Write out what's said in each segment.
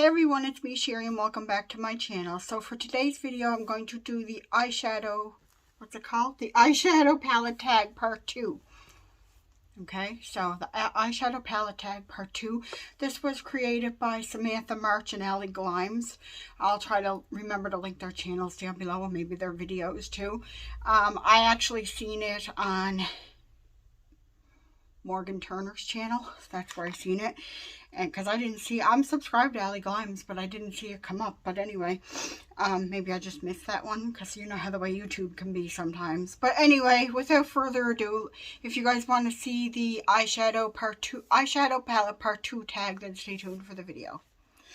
everyone, it's me Sherry and welcome back to my channel. So for today's video I'm going to do the eyeshadow, what's it called? The Eyeshadow Palette Tag Part 2. Okay, so the Eyeshadow Palette Tag Part 2. This was created by Samantha March and Allie Glimes. I'll try to remember to link their channels down below and maybe their videos too. I actually seen it on Morgan Turner's channel. That's where I seen it, and because I didn't see, I'm subscribed to Allie Glimes, but I didn't see it come up. But anyway, maybe I just missed that one, because you know how the way YouTube can be sometimes. But anyway, without further ado, if you guys want to see the eyeshadow palette part 2 tag, then stay tuned for the video.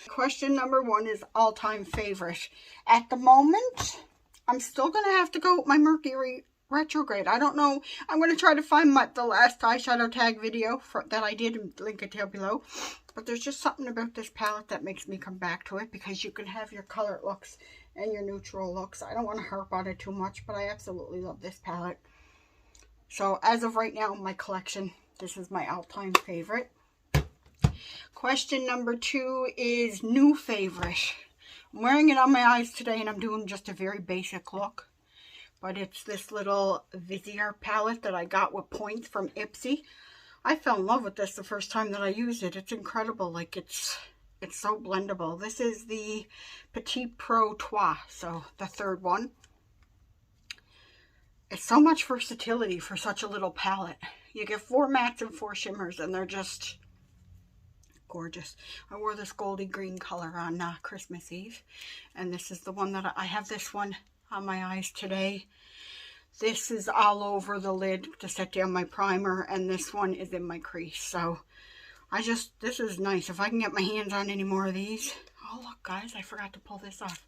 Question number 1 is all-time favorite. At the moment, I'm still gonna have to go with my Mercury retrograde. I don't know. I'm going to try to find the last eyeshadow tag video that I did and link it down below. But there's just something about this palette that makes me come back to it, because you can have your color looks and your neutral looks. I don't want to harp on it too much, but I absolutely love this palette. So as of right now in my collection, this is my all-time favorite. Question number 2 is new favorite. I'm wearing it on my eyes today and I'm doing just a very basic look. But it's this little Vizier palette that I got with points from Ipsy. I fell in love with this the first time that I used it. It's incredible. Like, it's so blendable. This is the Petit Pro Trois, so the third one. It's so much versatility for such a little palette. You get 4 mattes and 4 shimmers, and they're just gorgeous. I wore this goldy green color on Christmas Eve, and this is the one that I have. This one on my eyes today. This is all over the lid to set down my primer, and this one is in my crease. So this is nice. If I can get my hands on any more of these. Oh look guys, I forgot to pull this off.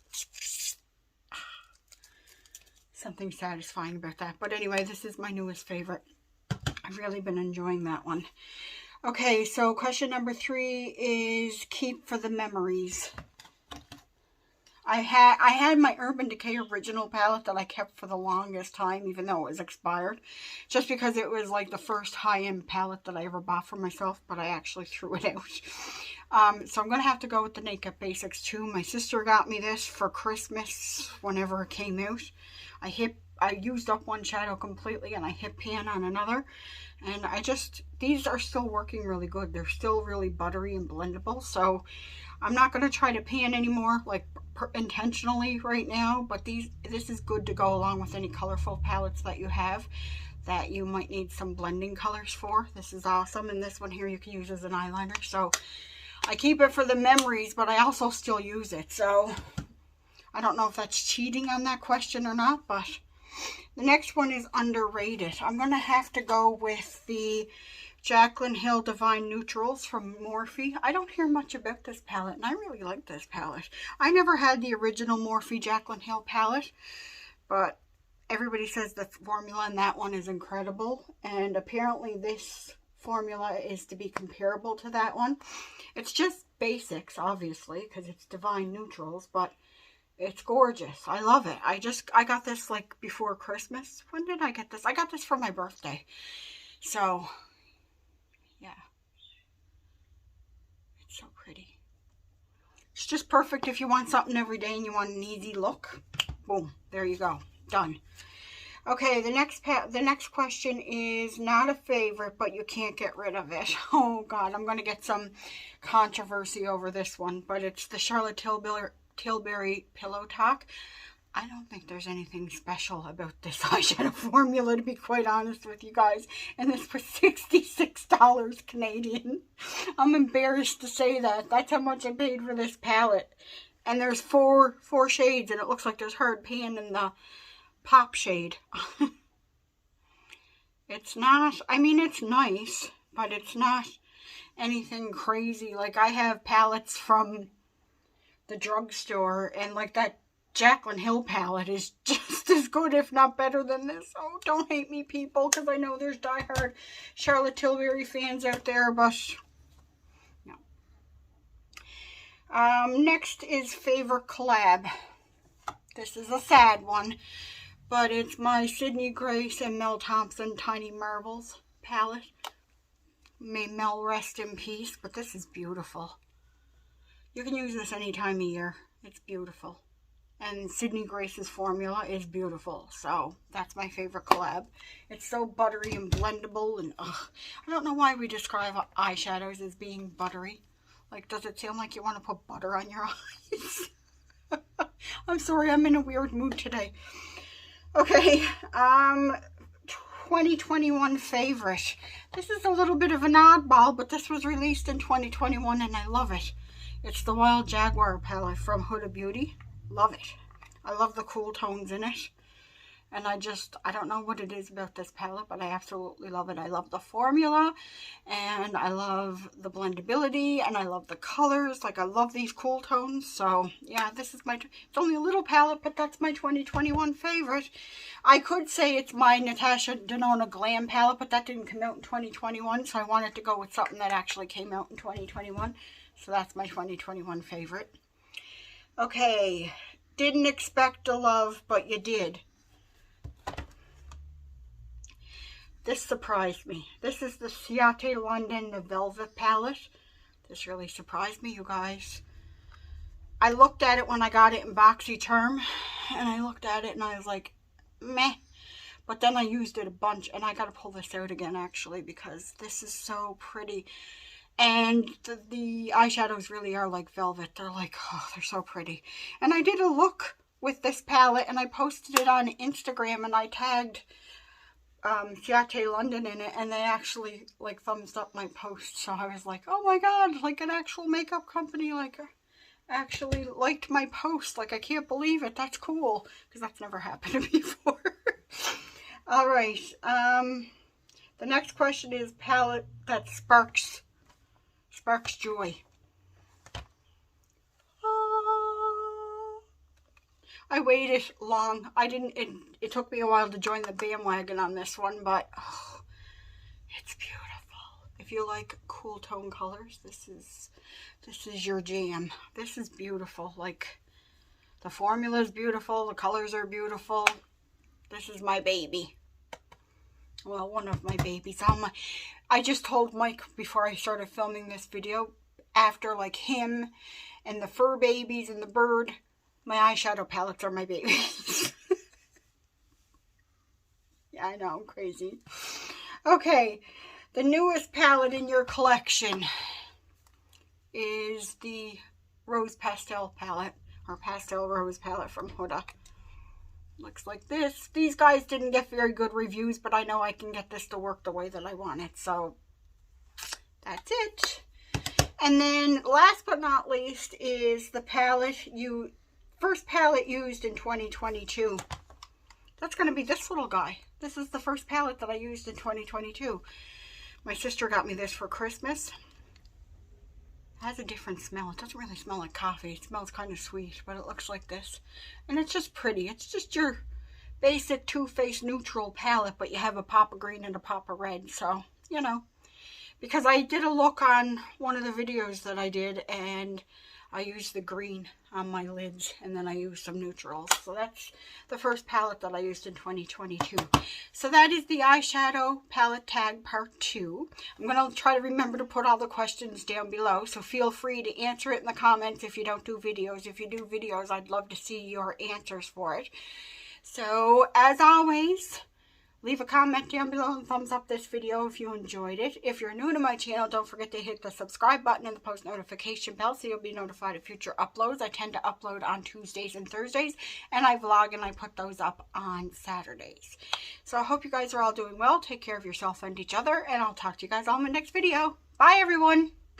Something satisfying about that. But anyway, this is my newest favorite. I've really been enjoying that one. Okay, so question number 3 is keep for the memories. I had my Urban Decay original palette that I kept for the longest time, even though it was expired, just because it was like the first high-end palette that I ever bought for myself, but I actually threw it out. So I'm going to have to go with the Naked Basics 2. My sister got me this for Christmas whenever it came out. I used up one shadow completely and I hit pan on another, and these are still working really good. They're still really buttery and blendable, so I'm not going to try to pan anymore, like intentionally right now, but this is good to go along with any colorful palettes that you have that you might need some blending colors for. This is awesome, and this one here you can use as an eyeliner. So I keep it for the memories, but I also still use it. So I don't know if that's cheating on that question or not, but the next one is underrated. I'm going to have to go with the Jaclyn Hill Divine Neutrals from Morphe. I don't hear much about this palette, and I really like this palette. I never had the original Morphe Jaclyn Hill palette, but everybody says the formula in that one is incredible, and apparently this formula is to be comparable to that one. It's just basics, obviously, because it's Divine Neutrals, but it's gorgeous. I love it. I got this like before Christmas. When did I get this? I got this for my birthday. So yeah, it's so pretty. It's just perfect if you want something every day and you want an easy look. Boom, there you go, done. Okay, the next question is not a favorite, but you can't get rid of it. Oh God, I'm going to get some controversy over this one, but it's the Charlotte Tilbury Pillow Talk. I don't think there's anything special about this eyeshadow formula, to be quite honest with you guys. And this was $66 Canadian. I'm embarrassed to say that. That's how much I paid for this palette. And there's four shades, and it looks like there's hard pan in the pop shade. It's not, I mean, it's nice, but it's not anything crazy. Like, I have palettes from the drugstore, and like that Jaclyn Hill palette is just as good, if not better than this. Oh, don't hate me, people, because I know there's diehard Charlotte Tilbury fans out there, but no. Next is favorite collab. This is a sad one, but it's my Sydney Grace and Mel Thompson Tiny Marbles palette. May Mel rest in peace, but this is beautiful. You can use this any time of year. It's beautiful. And Sydney Grace's formula is beautiful. So that's my favorite collab. It's so buttery and blendable. And ugh, I don't know why we describe eyeshadows as being buttery. Like, does it sound like you want to put butter on your eyes? I'm sorry, I'm in a weird mood today. Okay, 2021 favorite. This is a little bit of an oddball, but this was released in 2021 and I love it. It's the Wild Jaguar palette from Huda Beauty. Love it. I love the cool tones in it. And I don't know what it is about this palette, but I absolutely love it. I love the formula, and I love the blendability, and I love the colors. Like, I love these cool tones. So, yeah, this is it's only a little palette, but that's my 2021 favorite. I could say it's my Natasha Denona Glam palette, but that didn't come out in 2021, so I wanted to go with something that actually came out in 2021. So that's my 2021 favorite. Okay, didn't expect to love, but you did. This surprised me. This is the Ciate London, the Velvet palette. This really surprised me, you guys. I looked at it when I got it in BoxyCharm, and I looked at it and I was like, meh. But then I used it a bunch, and I got to pull this out again, actually, because this is so pretty. And the eyeshadows really are like velvet. They're like, oh, they're so pretty. And I did a look with this palette, and I posted it on Instagram, and I tagged Ciate London in it, and they actually like thumbs up my post. So I was like, oh my god, like an actual makeup company like actually liked my post. Like, I can't believe it. That's cool, because that's never happened to me before. All right, the next question is palette that sparks joy. I waited long. It took me a while to join the bandwagon on this one, but oh, it's beautiful. If you like cool tone colors, this is your jam. This is beautiful. Like, the formula is beautiful, the colors are beautiful. This is my baby. Well, one of my babies. I just told Mike before I started filming this video, after like him and the fur babies and the bird, my eyeshadow palettes are my babies. Yeah, I know, I'm crazy. Okay, the newest palette in your collection is the Rose Pastel palette, or Pastel Rose palette from Huda. Looks like this. These guys didn't get very good reviews, but I know I can get this to work the way that I want it. So, that's it. And then, last but not least, is the first palette used in 2022. That's going to be this little guy. This is the first palette that I used in 2022. My sister got me this for Christmas. It has a different smell. It doesn't really smell like coffee. It smells kind of sweet, but it looks like this. And it's just pretty. It's just your basic Too Faced neutral palette, but you have a pop of green and a pop of red. So, you know, because I did a look on one of the videos that I did, and I used the green on my lids, and then I used some neutrals. So that's the first palette that I used in 2022. So that is the Eyeshadow Palette Tag Part 2. I'm going to try to remember to put all the questions down below, so feel free to answer it in the comments if you don't do videos. If you do videos, I'd love to see your answers for it. So, as always, leave a comment down below and thumbs up this video if you enjoyed it. If you're new to my channel, don't forget to hit the subscribe button and the post notification bell so you'll be notified of future uploads. I tend to upload on Tuesdays and Thursdays, and I vlog and I put those up on Saturdays. So I hope you guys are all doing well. Take care of yourself and each other, and I'll talk to you guys all in my next video. Bye, everyone.